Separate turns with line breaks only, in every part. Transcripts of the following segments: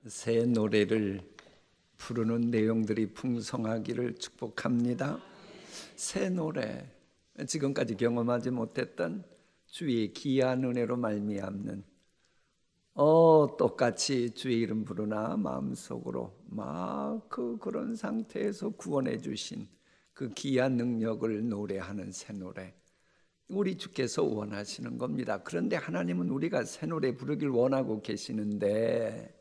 새 노래를 부르는 내용들이 풍성하기를 축복합니다. 새 노래, 지금까지 경험하지 못했던 주의 귀한 은혜로 말미암는 똑같이 주의 이름 부르나 마음속으로 막 그런 상태에서 구원해 주신 그 귀한 능력을 노래하는 새 노래, 우리 주께서 원하시는 겁니다. 그런데 하나님은 우리가 새 노래 부르길 원하고 계시는데,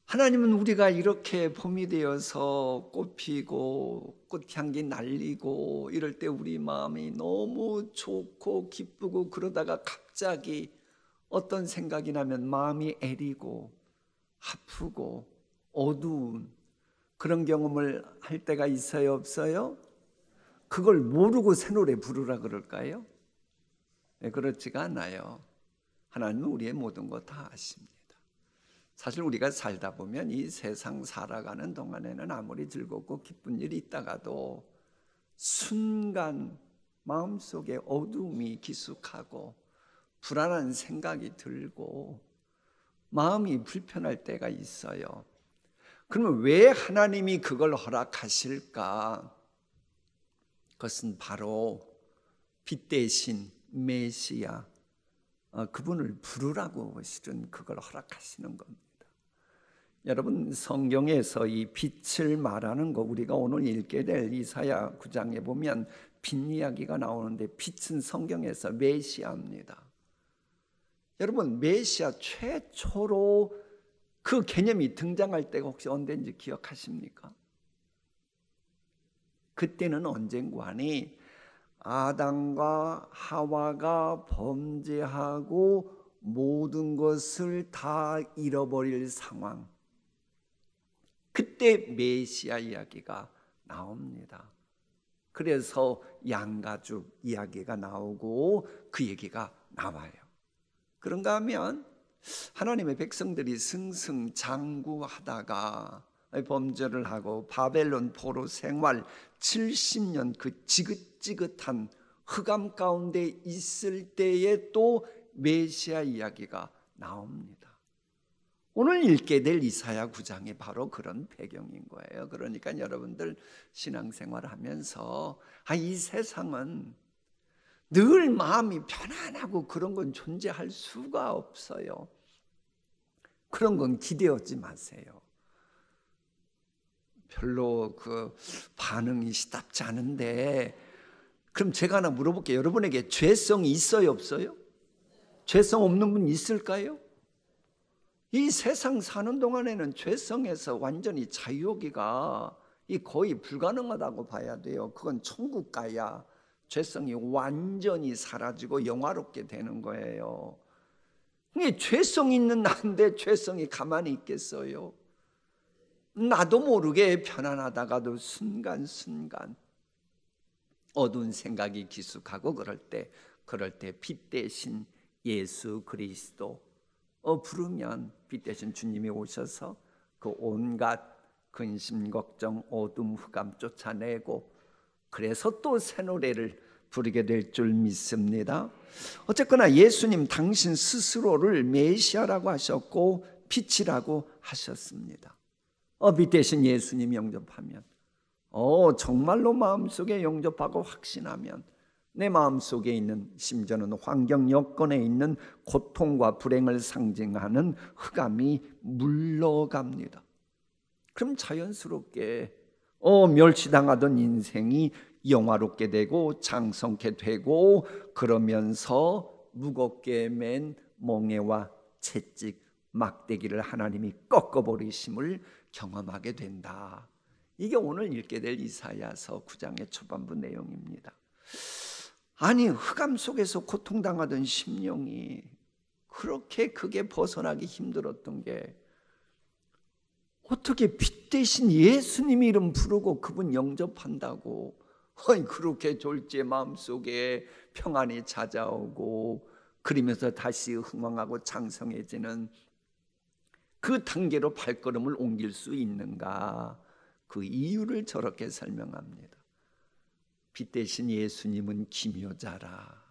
하나님은 우리가 이렇게 봄이 되어서 꽃 피고 꽃향기 날리고 이럴 때 우리 마음이 너무 좋고 기쁘고, 그러다가 갑자기 어떤 생각이 나면 마음이 애리고 아프고 어두운 그런 경험을 할 때가 있어요, 없어요? 그걸 모르고 새 노래 부르라 그럴까요? 네, 그렇지가 않아요. 하나님은 우리의 모든 것 다 아십니다. 사실 우리가 살다 보면 이 세상 살아가는 동안에는 아무리 즐겁고 기쁜 일이 있다가도 순간 마음속에 어두움이 기숙하고 불안한 생각이 들고 마음이 불편할 때가 있어요. 그러면 왜 하나님이 그걸 허락하실까? 그것은 바로 빛 대신 메시아, 그분을 부르라고 실은 그걸 허락하시는 겁니다. 여러분, 성경에서 이 빛을 말하는 거, 우리가 오늘 읽게 될 이사야 9장에 보면 빛 이야기가 나오는데, 빛은 성경에서 메시아입니다. 여러분, 메시아 최초로 그 개념이 등장할 때가 혹시 언제인지 기억하십니까? 그때는 언젠가니 아담과 하와가 범죄하고 모든 것을 다 잃어버릴 상황, 그때 메시아 이야기가 나옵니다. 그래서 양가죽 이야기가 나오고 그 얘기가 나와요. 그런가 하면 하나님의 백성들이 승승장구하다가 범죄를 하고 바벨론 포로 생활 70년 그 지긋지긋한 흑암 가운데 있을 때에 또 메시아 이야기가 나옵니다. 오늘 읽게 될 이사야 9장이 바로 그런 배경인 거예요. 그러니까 여러분들 신앙생활 하면서 이 세상은 늘 마음이 편안하고 그런 건 존재할 수가 없어요. 그런 건 기대하지 마세요. 별로 그 반응이 시답지 않은데, 그럼 제가 하나 물어볼게요. 여러분에게 죄성이 있어요, 없어요? 죄성 없는 분 있을까요? 이 세상 사는 동안에는 죄성에서 완전히 자유하기가 거의 불가능하다고 봐야 돼요. 그건 천국 가야 죄성이 완전히 사라지고 영화롭게 되는 거예요. 이게 죄성 있는 나인데 죄성이 가만히 있겠어요? 나도 모르게 편안하다가도 순간순간 어두운 생각이 기숙하고 그럴 때 빛 대신 예수 그리스도 부르면 빛 대신 주님이 오셔서 그 온갖 근심 걱정 어둠 흑암 쫓아내고, 그래서 또 새 노래를 부르게 될 줄 믿습니다. 어쨌거나 예수님 당신 스스로를 메시아라고 하셨고 빛이라고 하셨습니다. 빛 대신 예수님 영접하면, 정말로 마음속에 영접하고 확신하면 내 마음속에 있는, 심지어는 환경 여건에 있는 고통과 불행을 상징하는 흑암이 물러갑니다. 그럼 자연스럽게 멸시당하던 인생이 영화롭게 되고 장성케 되고, 그러면서 무겁게 맨 멍에와 채찍 막대기를 하나님이 꺾어버리심을 경험하게 된다. 이게 오늘 읽게 될 이사야서 9장의 초반부 내용입니다. 아니, 흑암 속에서 고통당하던 심령이 그렇게 크게 벗어나기 힘들었던 게, 어떻게 빛 대신 예수님 이름 부르고 그분 영접한다고 그렇게 졸지에 마음속에 평안이 찾아오고, 그러면서 다시 흥왕하고 장성해지는 그 단계로 발걸음을 옮길 수 있는가? 그 이유를 저렇게 설명합니다. 빛 대신 예수님은 기묘자라.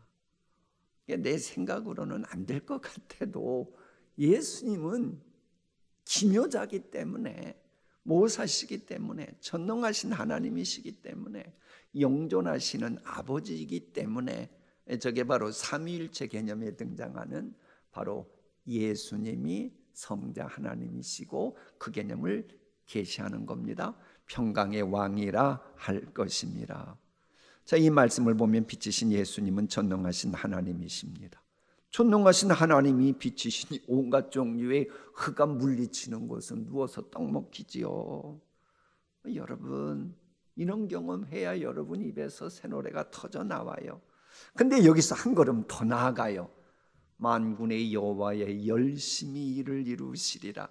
내 생각으로는 안 될 것 같아도 예수님은 기묘자기 때문에, 모사시기 때문에, 전능하신 하나님이시기 때문에, 영존하시는 아버지이기 때문에, 저게 바로 삼위일체 개념에 등장하는 바로 예수님이 성자 하나님이시고 그 개념을 계시하는 겁니다. 평강의 왕이라 할 것입니다. 자, 이 말씀을 보면 빛이신 예수님은 전능하신 하나님이십니다. 전능하신 하나님이 빛이시니 온갖 종류의 흑암 물리치는 곳은 누워서 떡 먹기지요. 여러분, 이런 경험해야 여러분 입에서 새 노래가 터져 나와요. 근데 여기서 한 걸음 더 나아가요. 만군의 여호와의 열심히 일을 이루시리라.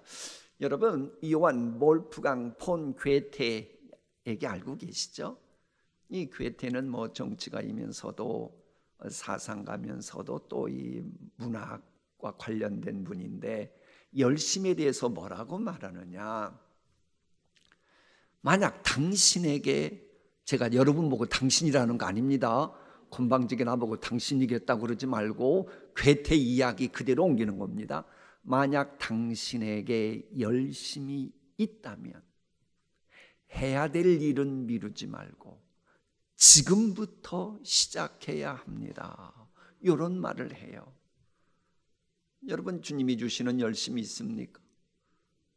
여러분, 요한 몰프강 폰 괴테에게 알고 계시죠? 이 괴테는 뭐 정치가이면서도 사상가면서도 또 이 문학과 관련된 분인데, 열심에 대해서 뭐라고 말하느냐, 만약 당신에게, 제가 여러분 보고 당신이라는 거 아닙니다. 건방지게 나보고 당신이겠다고 그러지 말고 괴테 이야기 그대로 옮기는 겁니다. 만약 당신에게 열심이 있다면 해야 될 일은 미루지 말고 지금부터 시작해야 합니다. 이런 말을 해요. 여러분, 주님이 주시는 열심이 있습니까?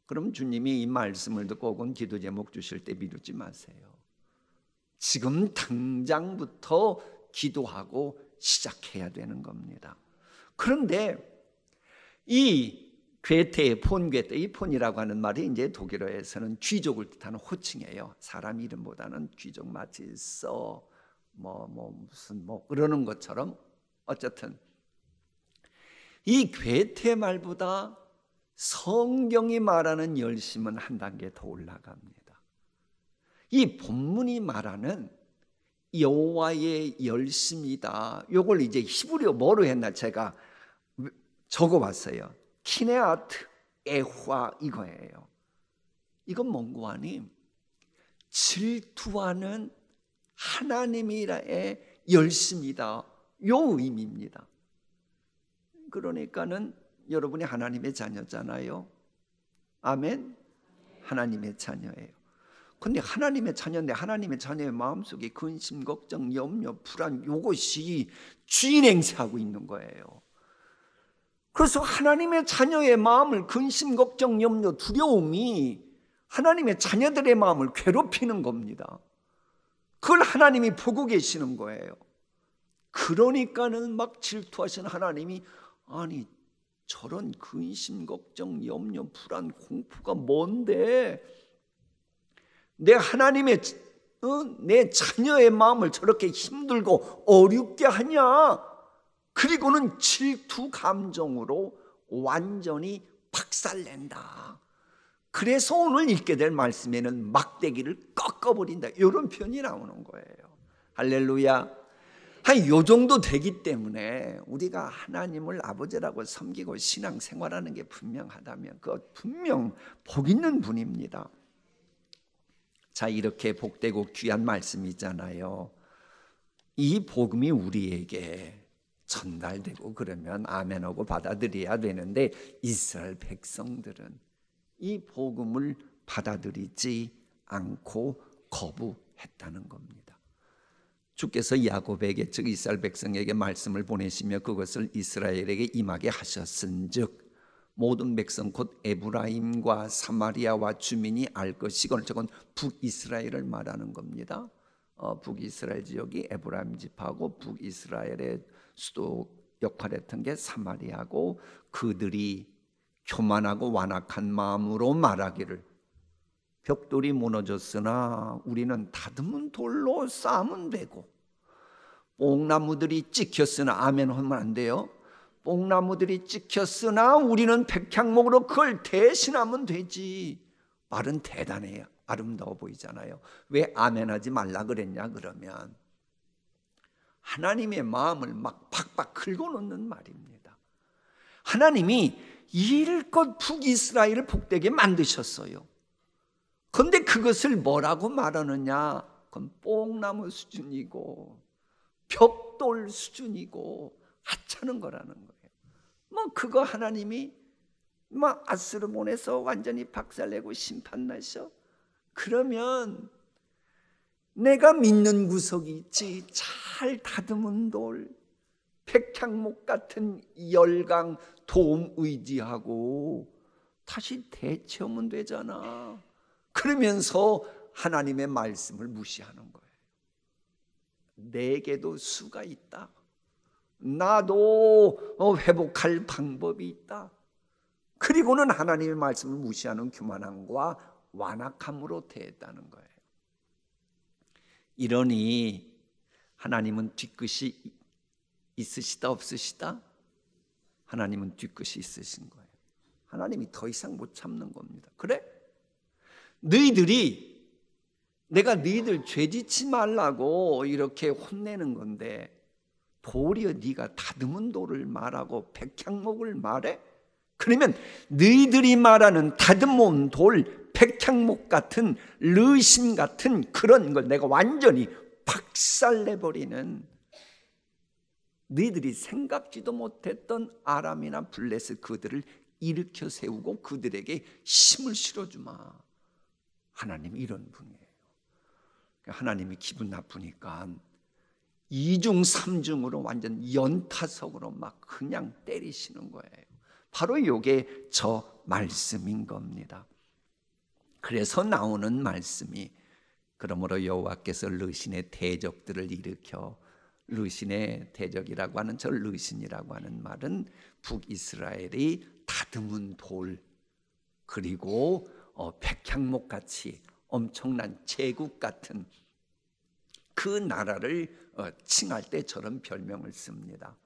그럼 주님이 이 말씀을 듣고 혹은 기도 제목 주실 때 미루지 마세요. 지금 당장부터 기도하고 시작해야 되는 겁니다. 그런데 이 괴테, 폰괴테, 이 폰이라고 하는 말이 이제 독일어에서는 귀족을 뜻하는 호칭이에요. 사람 이름보다는 귀족, 마치 무슨 그러는 것처럼, 어쨌든 이 괴테 말보다 성경이 말하는 열심은 한 단계 더 올라갑니다. 이 본문이 말하는 여호와의 열심이다. 요걸 이제 히브리어 뭐로 했나 제가 적어봤어요. 키네아트 에화 이거예요. 이건 뭔고 하니, 질투하는 하나님이라의 열심이다, 요 의미입니다. 그러니까는 여러분이 하나님의 자녀잖아요. 아멘. 하나님의 자녀예요. 근데 하나님의 자녀인데 하나님의 자녀의 마음속에 근심, 걱정, 염려, 불안, 요것이 주인 행세하고 있는 거예요. 그래서 하나님의 자녀의 마음을, 근심, 걱정, 염려, 두려움이 하나님의 자녀들의 마음을 괴롭히는 겁니다. 그걸 하나님이 보고 계시는 거예요. 그러니까는 막 질투하시는 하나님이, 아니 저런 근심, 걱정, 염려, 불안, 공포가 뭔데 내 하나님의 내 자녀의 마음을 저렇게 힘들고 어렵게 하냐? 그리고는 질투 감정으로 완전히 박살낸다. 그래서 오늘 읽게 될 말씀에는 막대기를 꺾어버린다, 이런 표현이 나오는 거예요. 할렐루야. 한 요 정도 되기 때문에 우리가 하나님을 아버지라고 섬기고 신앙생활하는 게 분명하다면 그것 분명 복 있는 분입니다. 자, 이렇게 복되고 귀한 말씀이잖아요. 이 복음이 우리에게 전달되고 그러면 아멘하고 받아들여야 되는데, 이스라엘 백성들은 이 복음을 받아들이지 않고 거부했다는 겁니다. 주께서 야곱에게, 즉 이스라엘 백성에게 말씀을 보내시며 그것을 이스라엘에게 임하게 하셨은즉 모든 백성 곧 에브라임과 사마리아와 주민이 알 것이고, 저건 북이스라엘을 말하는 겁니다. 북이스라엘 지역이 에브라임 지파고 북이스라엘의 수도 역할을 했던 게 사마리아고, 그들이 교만하고 완악한 마음으로 말하기를 벽돌이 무너졌으나 우리는 다듬은 돌로 쌓으면 되고, 뽕나무들이 찍혔으나, 아멘 하면 안 돼요. 뽕나무들이 찍혔으나 우리는 백향목으로 그걸 대신하면 되지. 말은 대단해요. 아름다워 보이잖아요. 왜 아멘하지 말라 그랬냐 그러면 하나님의 마음을 막 박박 긁어놓는 말입니다. 하나님이 일껏 북이스라엘을 복되게 만드셨어요. 그런데 그것을 뭐라고 말하느냐? 그건 뽕나무 수준이고 벽돌 수준이고 하찮은 거라는 거예요. 뭐 그거 하나님이 막 아스로 보내서 완전히 박살내고 심판나셔. 그러면 내가 믿는 구석이 있지. 잘 다듬은 돌, 백향목 같은 열강 도움 의지하고 다시 대체하면 되잖아. 그러면서 하나님의 말씀을 무시하는 거예요. 내게도 수가 있다. 나도 회복할 방법이 있다. 그리고는 하나님의 말씀을 무시하는 교만함과 완악함으로 대했다는 거예요. 이러니 하나님은 뒤끝이 있으시다 없으시다? 하나님은 뒤끝이 있으신 거예요. 하나님이 더 이상 못 참는 겁니다. 그래? 내가 너희들 죄짓지 말라고 이렇게 혼내는 건데 도리어 네가 다듬은 돌을 말하고 백향목을 말해? 그러면 너희들이 말하는 다듬은 돌, 백향목 같은 르심 같은 그런 걸 내가 완전히 박살내버리는, 너희들이 생각지도 못했던 아람이나 블레셋 그들을 일으켜 세우고 그들에게 힘을 실어주마. 하나님이 이런 분이에요. 하나님이 기분 나쁘니까 2중 3중으로 완전 연타석으로 막 그냥 때리시는 거예요. 바로 이게 저 말씀인 겁니다. 그래서 나오는 말씀이, 그러므로 여호와께서 르신의 대적들을 일으켜, 르신의 대적이라고 하는 저 르신이라고 하는 말은 북이스라엘이 다듬은 돌, 그리고 백향목같이 엄청난 제국 같은 그 나라를 칭할 때 저런 별명을 씁니다.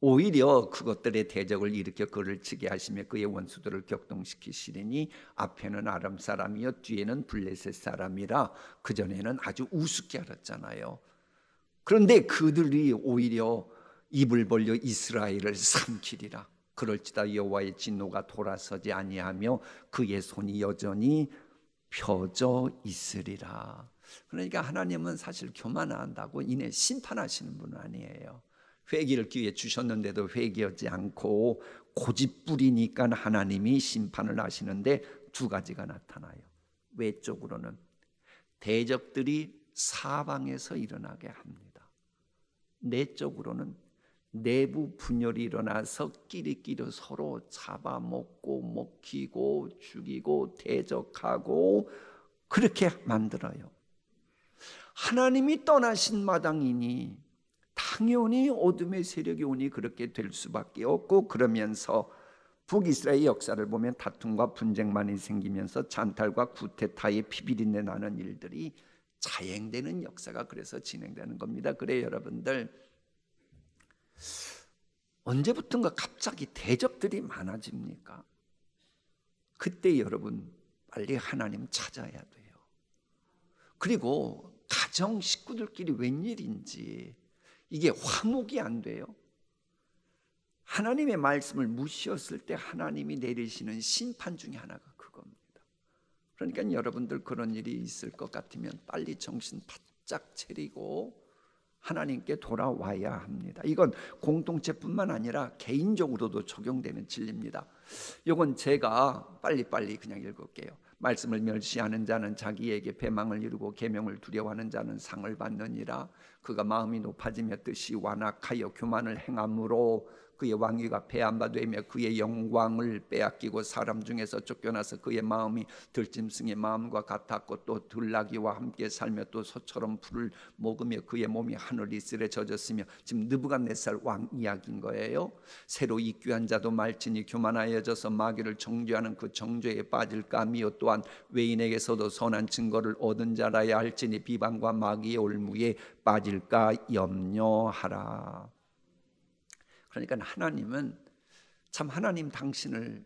오히려 그것들의 대적을 일으켜 그를 치게 하시며 그의 원수들을 격동시키시리니 앞에는 아람 사람이요 뒤에는 블레셋 사람이라 그전에는 아주 우습게 알았잖아요. 그런데 그들이 오히려 입을 벌려 이스라엘을 삼키리라. 그럴지다 여호와의 진노가 돌아서지 아니하며 그의 손이 여전히 펴져 있으리라. 그러니까 하나님은 사실 교만한다고 이내 심판하시는 분은 아니에요. 회개를 기회 주셨는데도 회개하지 않고 고집부리니까 하나님이 심판을 하시는데 두 가지가 나타나요. 외적으로는 대적들이 사방에서 일어나게 합니다. 내적으로는 내부 분열이 일어나서 끼리끼리 서로 잡아먹고 먹히고 죽이고 대적하고 그렇게 만들어요. 하나님이 떠나신 마당이니 당연히 어둠의 세력이 오니 그렇게 될 수밖에 없고, 그러면서 북이스라엘 역사를 보면 다툼과 분쟁만이 생기면서 잔탈과 구테타의 피비린내 나는 일들이 자행되는 역사가 그래서 진행되는 겁니다. 그래 여러분들, 언제부턴가 갑자기 대적들이 많아집니까? 그때 여러분 빨리 하나님 찾아야 돼요. 그리고 가정 식구들끼리 웬일인지 이게 화목이 안 돼요. 하나님의 말씀을 무시했을 때 하나님이 내리시는 심판 중에 하나가 그겁니다. 그러니까 여러분들 그런 일이 있을 것 같으면 빨리 정신 바짝 차리고 하나님께 돌아와야 합니다. 이건 공동체뿐만 아니라 개인적으로도 적용되는 진리입니다. 이건 제가 빨리빨리 그냥 읽을게요. 말씀을 멸시하는 자는 자기에게 배망을 이루고 계명을 두려워하는 자는 상을 받느니라. 그가 마음이 높아지며 뜻이 완악하여 교만을 행함으로 그의 왕위가 배한바 되며 그의 영광을 빼앗기고 사람 중에서 쫓겨나서 그의 마음이 들짐승의 마음과 같았고 또 들나귀와 함께 살며 또 소처럼 풀을 먹으며 그의 몸이 하늘 이슬에 젖었으며, 지금 느부갓네살 왕 이야기인 거예요. 새로 입교한 자도 말지니 교만하여져서 마귀를 정죄하는 그 정죄에 빠질까 하며 또한 외인에게서도 선한 증거를 얻은 자라야 할지니 비방과 마귀의 올무에 빠질까 염려하라. 그러니까 하나님은 참 하나님 당신을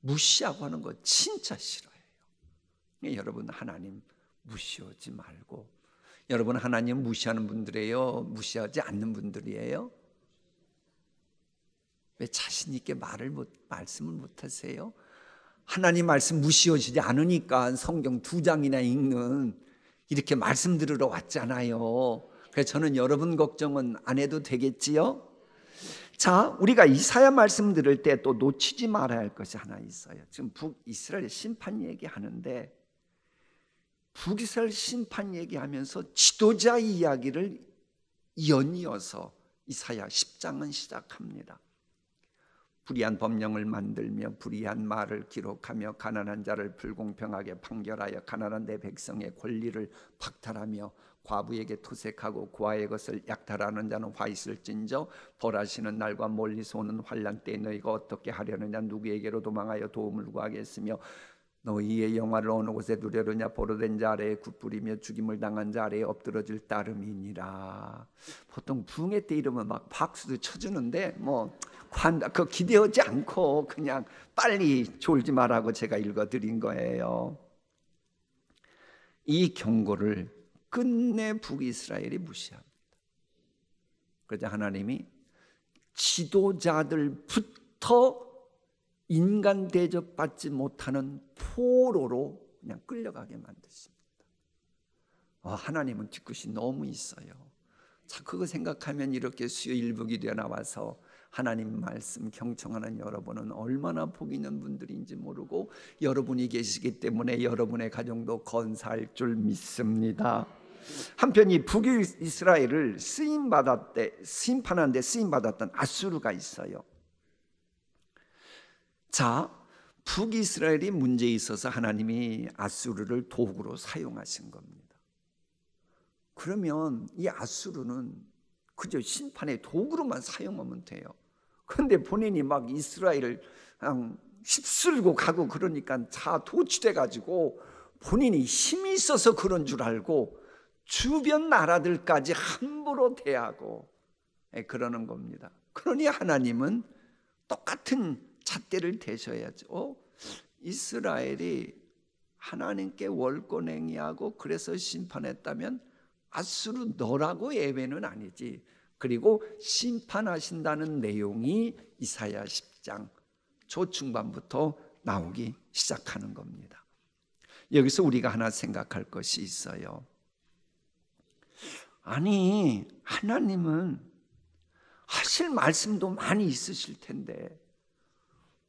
무시하고 하는 거 진짜 싫어해요. 여러분 하나님 무시하지 말고, 여러분 하나님 무시하는 분들이에요? 무시하지 않는 분들이에요? 왜 자신 있게 말씀을 못하세요? 하나님 말씀 무시하시지 않으니까 성경 2장이나 읽는 이렇게 말씀 들으러 왔잖아요. 그래서 저는 여러분 걱정은 안 해도 되겠지요? 자, 우리가 이사야 말씀 들을 때 또 놓치지 말아야 할 것이 하나 있어요. 지금 북이스라엘 심판 얘기하는데, 북이스라엘 심판 얘기하면서 지도자 이야기를 연이어서 이사야 10장은 시작합니다. 불의한 법령을 만들며 불의한 말을 기록하며 가난한 자를 불공평하게 판결하여 가난한 내 백성의 권리를 박탈하며 과부에게 토색하고 고아의 것을 약탈하는 자는 화 있을진저 벌하시는 날과 멀리서 오는 환난 때에 너희가 어떻게 하려느냐 누구에게로 도망하여 도움을 구하겠으며 너희의 영화를 어느 곳에 두려느냐 보로된 자 아래에 굿부리며 죽임을 당한 자 아래에 엎드러질 따름이니라. 보통 부흥회 때 이러면 막 박수도 쳐주는데 그 기대하지 않고 그냥 빨리 졸지 말라고 제가 읽어드린 거예요. 이 경고를 끝내 북이스라엘이 무시합니다. 그러자 하나님이 지도자들부터 인간 대접받지 못하는 포로로 그냥 끌려가게 만드십니다. 하나님은 뒤끝이 너무 있어요. 자, 그거 생각하면 이렇게 수요일 북기도에 나와서 하나님 말씀 경청하는 여러분은 얼마나 복 있는 분들인지 모르고 여러분이 계시기 때문에 여러분의 가정도 건사할 줄 믿습니다. 한편 이 북이스라엘을 심판하는데 쓰임받았던 아수르가 있어요. 자, 북이스라엘이 문제에 있어서 하나님이 아수르를 도구로 사용하신 겁니다. 그러면 이 아수르는 그저 심판의 도구로만 사용하면 돼요. 그런데 본인이 막 이스라엘을 그냥 휩쓸고 가고 그러니까 자 도취돼 가지고 본인이 힘이 있어서 그런 줄 알고 주변 나라들까지 함부로 대하고 그러는 겁니다. 그러니 하나님은 똑같은 잣대를 대셔야죠. 이스라엘이 하나님께 월권행위하고 그래서 심판했다면 아수르 너라고 예외는 아니지. 그리고 심판하신다는 내용이 이사야 10장 초중반부터 나오기 시작하는 겁니다. 여기서 우리가 하나 생각할 것이 있어요. 아니, 하나님은 하실 말씀도 많이 있으실 텐데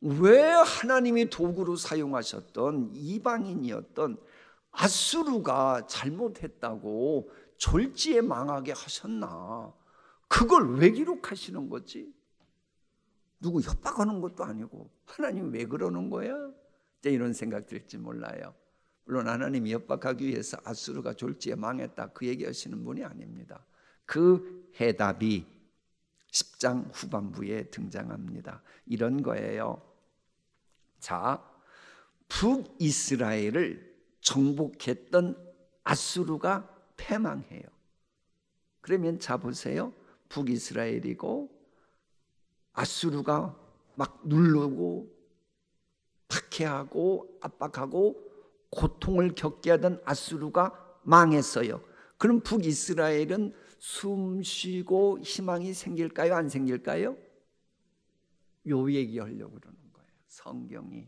왜 하나님이 도구로 사용하셨던 이방인이었던 아수르가 잘못했다고 졸지에 망하게 하셨나? 그걸 왜 기록하시는 거지? 누구 협박하는 것도 아니고 하나님 왜 그러는 거야? 이제 이런 생각 들지 몰라요. 물론 하나님이 협박하기 위해서 아수르가 졸지에 망했다 그 얘기하시는 분이 아닙니다. 그 해답이 10장 후반부에 등장합니다. 이런 거예요. 자, 북이스라엘을 정복했던 아수르가 패망해요. 그러면 자 보세요. 북이스라엘이고 아수르가 막 누르고 박해하고 압박하고 고통을 겪게 하던 아수르가 망했어요. 그럼 북이스라엘은 숨 쉬고 희망이 생길까요? 안 생길까요? 요 얘기하려고 그러는 거예요. 성경이.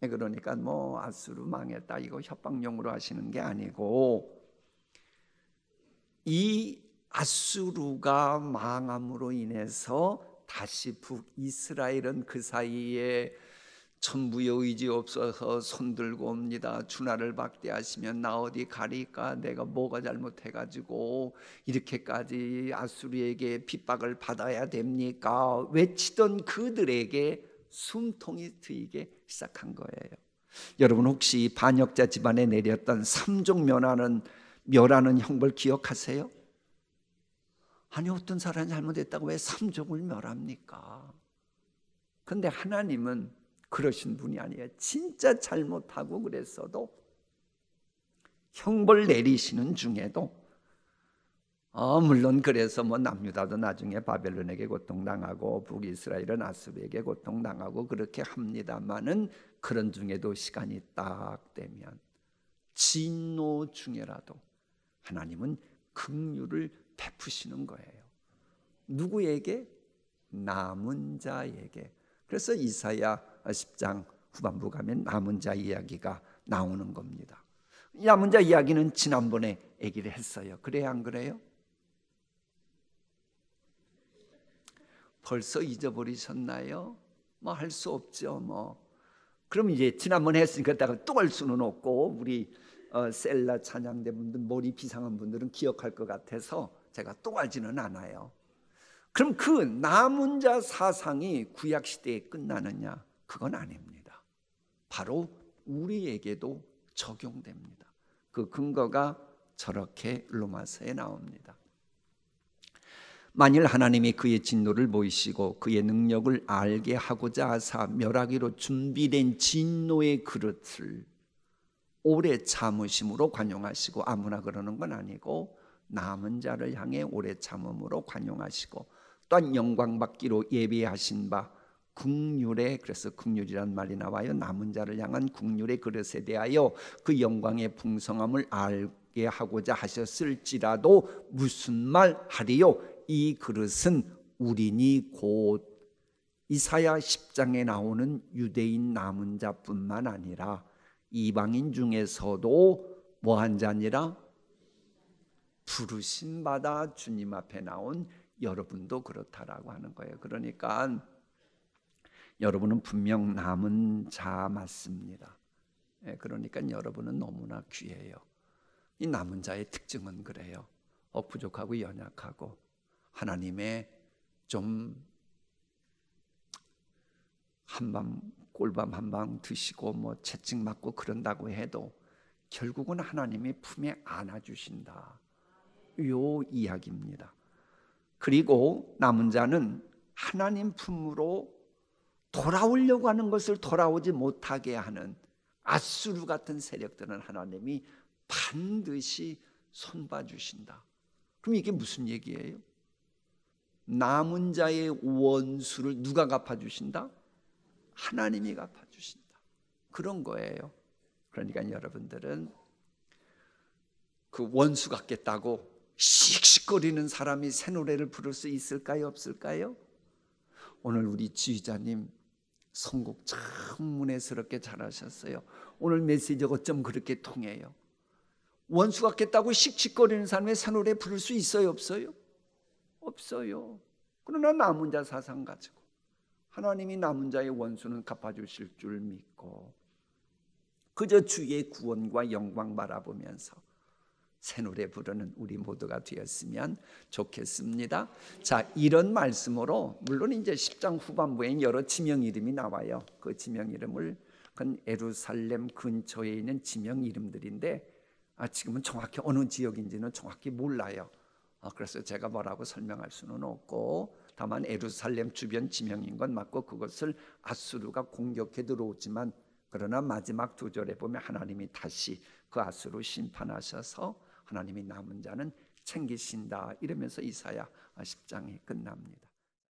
그러니까 아수르 망했다 이거 협박용으로 하시는 게 아니고 이 아수르가 망함으로 인해서 다시 북이스라엘은 그 사이에 천부의 의지 없어서 손들고 옵니다. 주나를 박대하시면 나 어디 가리까? 내가 뭐가 잘못해가지고 이렇게까지 아수르에게 핍박을 받아야 됩니까? 외치던 그들에게 숨통이 트이게 시작한 거예요. 여러분 혹시 반역자 집안에 내렸던 3종 멸하는 형벌 기억하세요? 아니 어떤 사람이 잘못했다고 왜 3종을 멸합니까? 그런데 하나님은 그러신 분이 아니에요. 진짜 잘못하고 그랬어도 형벌 내리시는 중에도 물론 그래서 남유다도 나중에 바벨론에게 고통당하고 북이스라엘은 아수르에게 고통당하고 그렇게 합니다마는 그런 중에도 시간이 딱 되면 진노 중에라도 하나님은 긍휼을 베푸시는 거예요. 누구에게? 남은 자에게. 그래서 이사야 10장 후반부 가면 남은 자 이야기가 나오는 겁니다. 남은 자 이야기는 지난번에 얘기를 했어요. 그래요, 안 그래요? 벌써 잊어버리셨나요? 뭐 할 수 없죠. 뭐 그럼 이제 지난번 했으니까 또 할 수는 없고, 우리 셀라 찬양대 분들, 머리 비상한 분들은 기억할 것 같아서 제가 또 하지는 않아요. 그럼 그 남은 자 사상이 구약 시대에 끝나느냐? 그건 아닙니다. 바로 우리에게도 적용됩니다. 그 근거가 저렇게 로마서에 나옵니다. 만일 하나님이 그의 진노를 보이시고 그의 능력을 알게 하고자 하사 멸하기로 준비된 진노의 그릇을 오래 참으심으로 관용하시고, 아무나 그러는 건 아니고 남은 자를 향해 오래 참음으로 관용하시고, 또한 영광 받기로 예비하신 바 긍휼의, 그래서 긍휼이란 말이 나와요. 남은 자를 향한 긍휼의 그릇에 대하여 그 영광의 풍성함을 알게 하고자 하셨을지라도 무슨 말 하리요? 이 그릇은 우리니 곧 이사야 10장에 나오는 유대인 남은 자뿐만 아니라 이방인 중에서도 뭐한 자니라? 부르심 받아 주님 앞에 나온 여러분도 그렇다라고 하는 거예요. 그러니까 여러분은 분명 남은 자 맞습니다. 그러니까 여러분은 너무나 귀해요. 이 남은 자의 특징은 그래요. 부족하고 연약하고 하나님의 좀 한밤 꿀밤 한 방 드시고 뭐 채찍 맞고 그런다고 해도 결국은 하나님이 품에 안아주신다, 요 이야기입니다. 그리고 남은 자는 하나님 품으로 돌아오려고 하는 것을 돌아오지 못하게 하는 아수르 같은 세력들은 하나님이 반드시 손봐주신다. 그럼 이게 무슨 얘기예요? 남은 자의 원수를 누가 갚아주신다? 하나님이 갚아주신다. 그런 거예요. 그러니까 여러분들은 그 원수 같겠다고 씩씩거리는 사람이 새 노래를 부를 수 있을까요? 없을까요? 오늘 우리 지휘자님 선곡 참 문혜스럽게 잘하셨어요. 오늘 메시지가 어쩜 그렇게 통해요? 원수 같겠다고 씩씩거리는 사람이 새 노래 부를 수 있어요? 없어요? 없어요. 그러나 남은 자 사상 가지고 하나님이 남은 자의 원수는 갚아주실 줄 믿고 그저 주의 구원과 영광 바라보면서 새 노래 부르는 우리 모두가 되었으면 좋겠습니다. 자, 이런 말씀으로 물론 이제 10장 후반부에 여러 지명 이름이 나와요. 그 지명 이름을 그건 예루살렘 근처에 있는 지명 이름들인데 지금은 정확히 어느 지역인지는 정확히 몰라요. 그래서 제가 뭐라고 설명할 수는 없고, 다만 예루살렘 주변 지명인 건 맞고 그것을 아수르가 공격해 들어오지만, 그러나 마지막 두 절에 보면 하나님이 다시 그 아수르 심판하셔서 하나님이 남은 자는 챙기신다 이러면서 이사야 10장이 끝납니다.